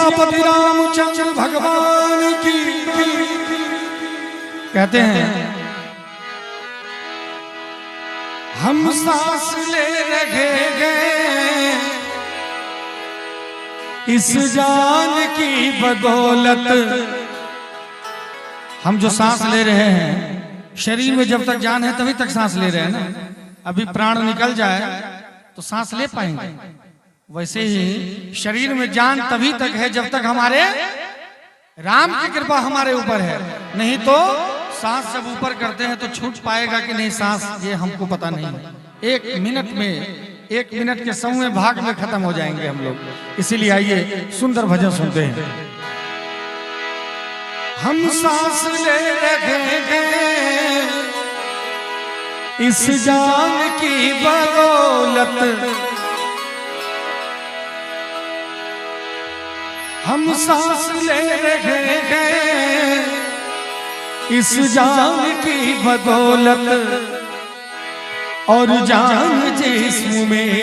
सियापति रामचंद्र भगवान की। कहते हैं हम सांस ले रहे हैं इस जान की बदौलत। हम जो सांस ले रहे हैं, शरीर में जब तक जान है तभी तक सांस ले रहे हैं ना। अभी प्राण निकल जाए तो सांस ले पाएंगे। वैसे ही शरीर में जान तभी तक है जब तक हमारे राम की कृपा हमारे ऊपर है। नहीं तो सांस जब ऊपर करते हैं तो छूट पाएगा कि नहीं सांस, ये हमको पता नहीं है। एक मिनट के समय भाग में खत्म हो जाएंगे हम लोग। इसीलिए आइए सुंदर भजन सुनते हैं। हम सांस ले रहे हैं इस जान की बदौलत। हम सांस ले रहे हैं इस जान की बदौलत। और जान जिस्म में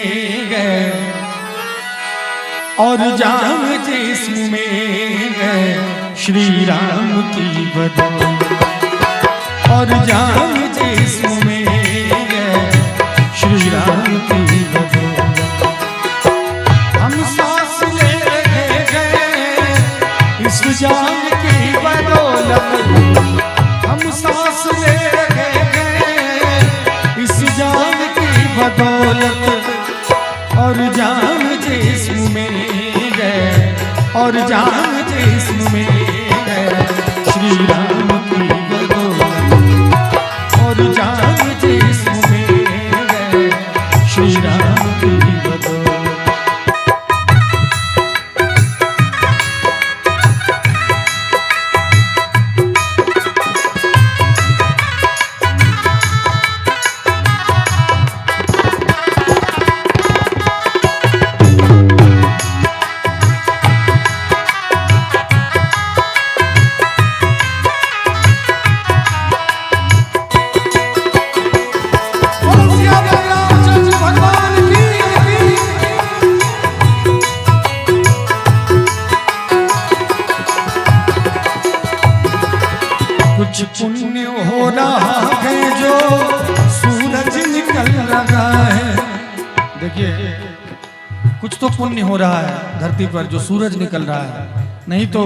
गए, और जान जिस्म में गए श्री राम की बदौलत। और जान जिस्म में गए श्री राम की बदौलत। हम सांस ले रहे हैं इस जान की बदौलत। हम सांस ले रहे हैं इस जान की बदौलत। और जान जिस्म में गए, और जान जिस्म में गए श्री राम की बदौलत। और जान जिस्म में गए श्री राम की बदौलत। कुछ पुण्य हो रहा है जो सूरज निकल रहा है। देखिए कुछ तो पुण्य हो रहा है धरती पर जो सूरज निकल रहा है। नहीं तो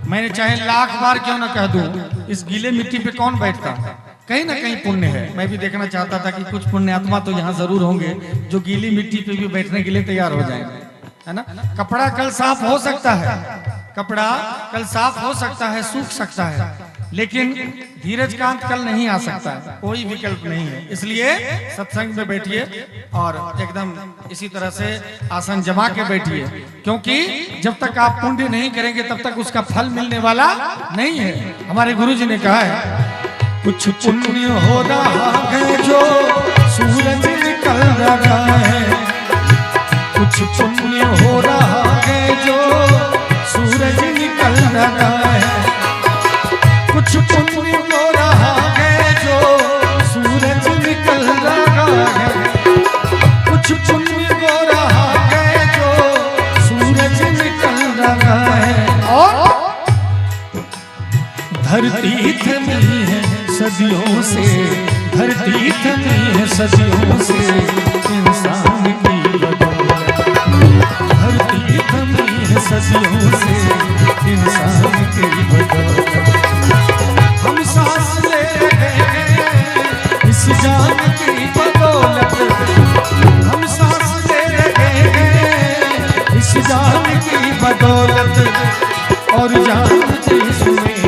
मैंने चाहे लाख बार क्यों ना कह दूं, इस गीले मिट्टी पे कौन बैठता। कहीं ना कहीं पुण्य है। मैं भी देखना चाहता था कि कुछ पुण्य आत्मा तो यहाँ जरूर होंगे जो गीली मिट्टी पे भी बैठने के लिए तैयार हो जाएंगे, है ना। कपड़ा कल साफ हो सकता है, कपड़ा कल साफ हो सकता है, सूख सकता है, लेकिन धीरज कांत कल नहीं आ सकता है। कोई विकल्प नहीं है। इसलिए सत्संग में बैठिए और एकदम इसी तरह से आसन जमा के बैठिए, क्योंकि जब तक आप पुण्य नहीं करेंगे तब तक उसका फल मिलने वाला नहीं है। हमारे गुरुजी ने कहा है कुछ पुण्य हो रहा है जो सूरज निकल रहा है। कुछ पुण्य हो रहा है जो सूरज निकल रहा है। कुछ पुण्य हो रहा है जो सूरज निकल रहा है। कुछ पुण्य हो रहा है जो सूरज निकल रहा है। और धरती थमी है सदियों से, धरती थमी है सदियों से इंसान की बदौलत। धरती थमी है सदियों से इंसान की बदौलत। हम सांस ले रहे हैं इस जान की बदौलत। हम सांस ले रहे हैं इस जान की बदौलत। और जान जिस्म में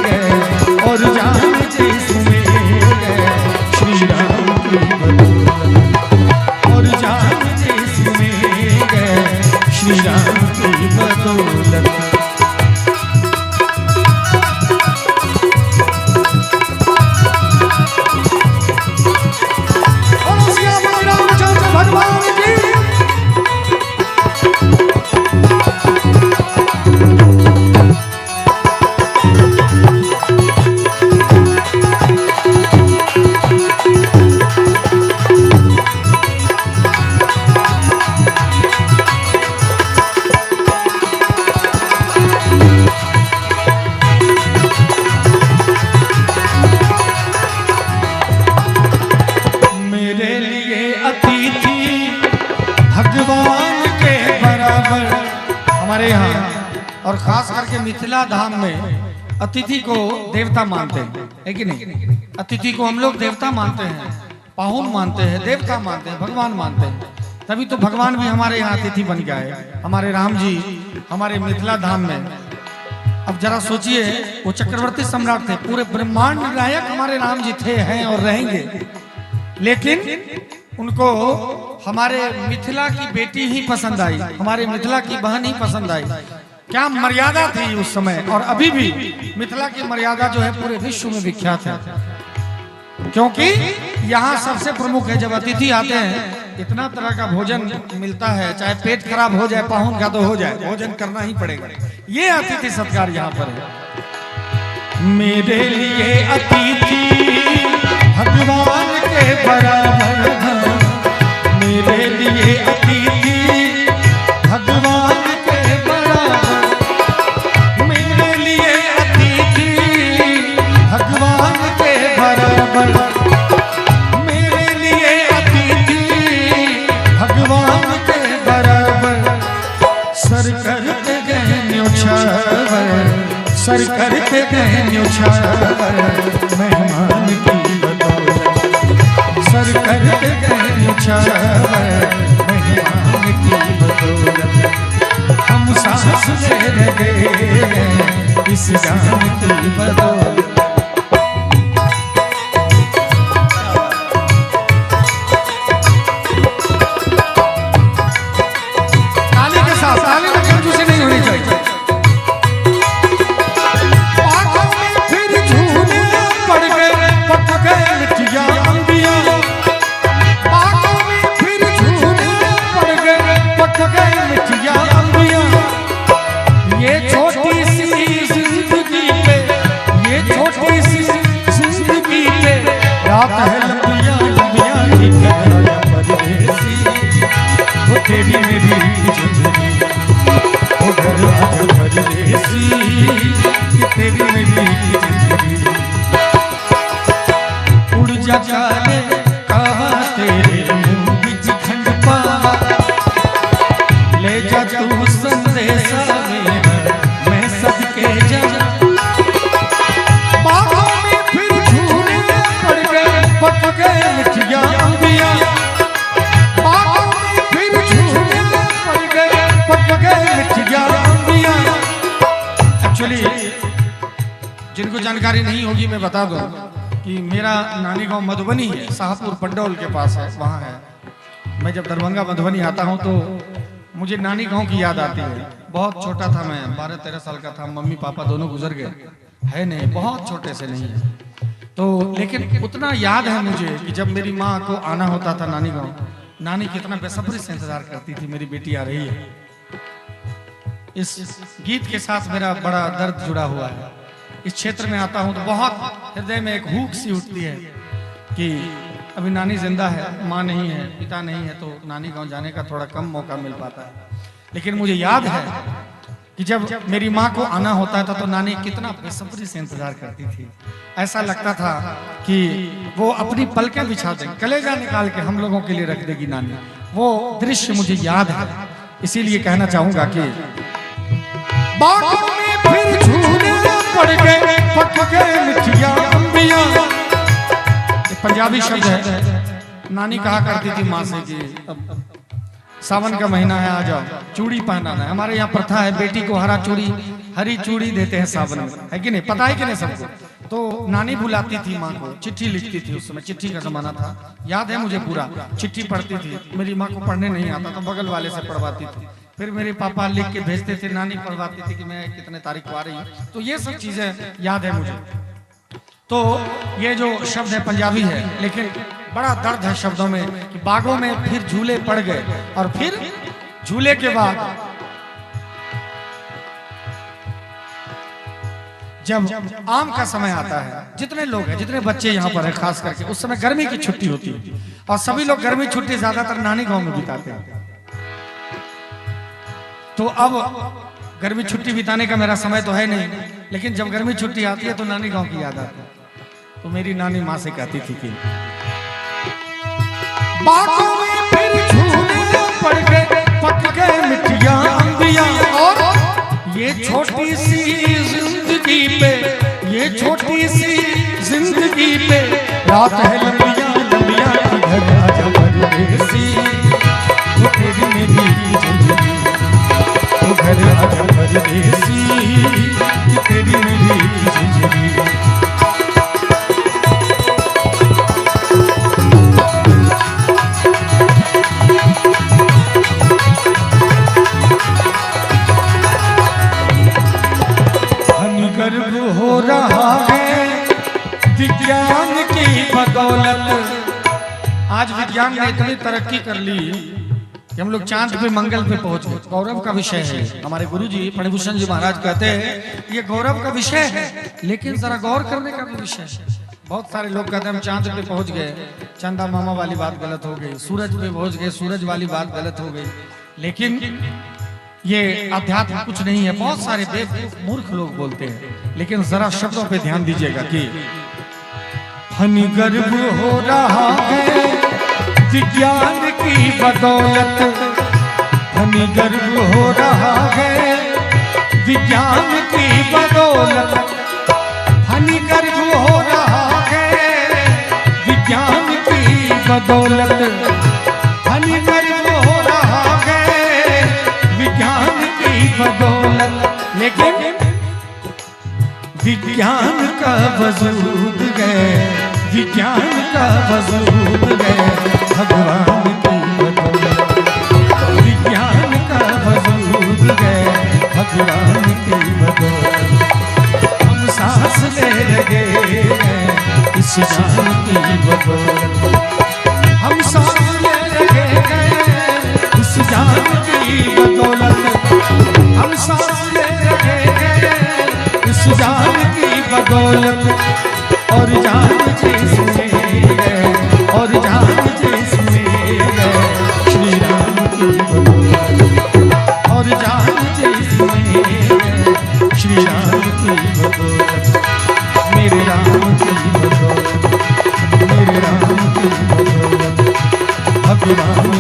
गए, और जान जिस्म में गए श्री राम की बदौलत। और जान जिस्म में गए श्री राम की बदौलत। भगवान की हमारे यहाँ और खास करके मिथिला धाम में अतिथि को देवता मानते हैं, है कि नहीं? अतिथि को हम लोग देवता मानते हैं, पाहुन मानते हैं, देवता मानते हैं, भगवान मानते हैं। तभी तो भगवान भी हमारे यहाँ अतिथि बन गया है, हमारे राम जी हमारे मिथिला धाम में। अब जरा सोचिए, वो चक्रवर्ती सम्राट थे, पूरे ब्रह्मांड नायक हमारे राम जी थे, हैं और रहेंगे, लेकिन उनको हमारे मिथिला की बेटी ही पसंद आई, हमारे मिथिला की बहन ही पसंद आई। क्या मर्यादा थी उस समय, और अभी भी मिथिला की मर्यादा जो है पूरे विश्व में विख्यात है, क्योंकि यहाँ सबसे प्रमुख है जब अतिथि आते हैं इतना तरह का भोजन मिलता है, चाहे पेट खराब हो जाए, पाहुन का तो हो जाए, भोजन करना ही पड़ेगा। ये अतिथि सत्कार यहाँ पर है। मेरे लिए अतिथि भगवान के बराबर, मेरे लिए अतिथि भगवान के बराबर, मेरे लिए अतिथि भगवान के बराबर, मेरे लिए अतिथि भगवान के बराबर। सर करते गए न्योछावर, सर करते गए न्योछावर, मेहमान की बदौलत, सर करते गए न्योछावर, मेहमान की बदौलत। हम सांस ले रहे इस गान की बदौलत। उड़ जा काले कावा तेरे मुंह बिच खंड पावा, ले जा तू संदेशा मेरा मैं सदके जा। बागों में फिर झूले पड़ गए, पक गए मिठिया अंबिया, बागों में फिर झूले पड़ गए, पक गए मिठिया अंबिया। एक्चुअली जिनको जानकारी नहीं होगी मैं बता दूं कि मेरा नानी गांव मधुबनी है, शाहपुर पंडौल के पास है, वहाँ है। मैं जब दरभंगा मधुबनी आता हूँ तो मुझे नानी गांव की याद आती है। बहुत छोटा था मैं, 12-13 साल का था, मम्मी पापा दोनों गुजर गए, है नहीं, बहुत छोटे से नहीं है तो, लेकिन उतना याद है मुझे कि जब मेरी माँ को आना होता था नानी गाँव, नानी कितना बेसब्री से इंतजार करती थी मेरी बेटी आ रही है। इस गीत के साथ मेरा बड़ा दर्द जुड़ा हुआ है। इस क्षेत्र में आता हूं तो बहुत हृदय में एक हुक सी उठती है कि अभी नानी जिंदा है, माँ नहीं है, पिता नहीं है, तो नानी गांव जाने का थोड़ा कम मौका मिल पाता है। लेकिन मुझे याद है कि जब मेरी माँ को आना होता था तो नानी कितना बेसब्री से इंतजार करती थी। ऐसा लगता था कि वो अपनी पलकें बिछा दें, कलेजा निकाल के हम लोगों के लिए रख देगी नानी। वो दृश्य मुझे याद है, इसीलिए कहना चाहूंगा कि बागों में फिर झूले पड़ गए, पक गए मिठिया अंबिया। पंजाबी शब्द है। नानी कहा करती थी माँ से कि अब सावन का महीना है, आ जाओ, चूड़ी पहनाना है। हमारे यहाँ प्रथा है, बेटी को हरी चूड़ी देते हैं सावन में, है कि नहीं? पता है कि नहीं सबको? तो नानी बुलाती थी माँ को, चिट्ठी लिखती थी, उस समय चिट्ठी का जमाना था, याद है मुझे पूरा। चिट्ठी पढ़ती थी, मेरी माँ को पढ़ने नहीं आता तो बगल वाले से पढ़वाती थी, फिर मेरे पापा लिख के भेजते थे, नानी पढ़वाती थी कि मैं कितने तारीख को आ रही हूँ। तो ये सब चीजें याद है मुझे। तो ये जो शब्द है पंजाबी है, लेकिन बड़ा दर्द है शब्दों में कि बागों में फिर झूले पड़ गए, और फिर झूले के बाद जब आम का समय आता है, जितने लोग हैं, जितने बच्चे यहाँ पर हैं, खास करके उस समय गर्मी की छुट्टी होती है और सभी लोग गर्मी छुट्टी ज्यादातर नानी गांव में बिताते हैं। तो अब गर्मी छुट्टी बिताने का मेरा समय तो है नहीं, लेकिन जब गर्मी छुट्टी आती है तो नानी गांव की याद आती है। तो मेरी नानी माँ से कहती थी कि बागों में फिर झूले पड़ गए, पक गए मिठिया अंबिया, और ये छोटी सी जिंदगी पे, ये छोटी सी जिंदगी पे रात है लंबिया लंबिया, घर आजा परदेसी, वो तेरी मेरी जिंदगी, वो घर आजा परदेसी, तेरी मेरी जिंदगी। गर्व हो रहा है विज्ञान की बदौलत। आज विज्ञान ने इतनी तरक्की कर ली कि हम लोग चांद पे मंगल पे पहुंच गए। गौरव का विषय है। हमारे गुरुजी फणिभूषण जी महाराज कहते हैं ये गौरव का विषय है, लेकिन जरा गौर करने का भी विषय है। बहुत सारे लोग कहते हैं हम चांद पे पहुंच गए, चंदा मामा वाली बात गलत हो गई। सूरज पे पहुंच गए, सूरज वाली बात गलत हो गई। लेकिन ये अध्यात्म कुछ नहीं है। बहुत सारे बेवकूफ मूर्ख लोग बोलते हैं, लेकिन जरा शब्दों पे ध्यान दीजिएगा कि फनी गर्व हो रहा है विज्ञान की बदौलत, फनी गर्व हो रहा है विज्ञान की बदौलत, फनी गर्व हो रहा है विज्ञान की बदौलत, फनी गर्व हो रहा है विज्ञान की बदौलत। लेकिन विज्ञान का वजूद है, विज्ञान का वजूद है भगवान की बदौलत, विज्ञान का वजूद है भगवान की बदौलत। हम सांस ले रहे हैं इस जान की बदौलत, हम सांस ले रहे हैं इस जान की बदौलत, हम सांस ले रहे हैं इस जान की बदौलत। और जान जिसमें है, और जान जिसमें है श्री राम की बदौलत, और जान जिसमें है श्री राम की बदौलत, मेरे राम की बदौलत, मेरे राम की बदौलत, भगवान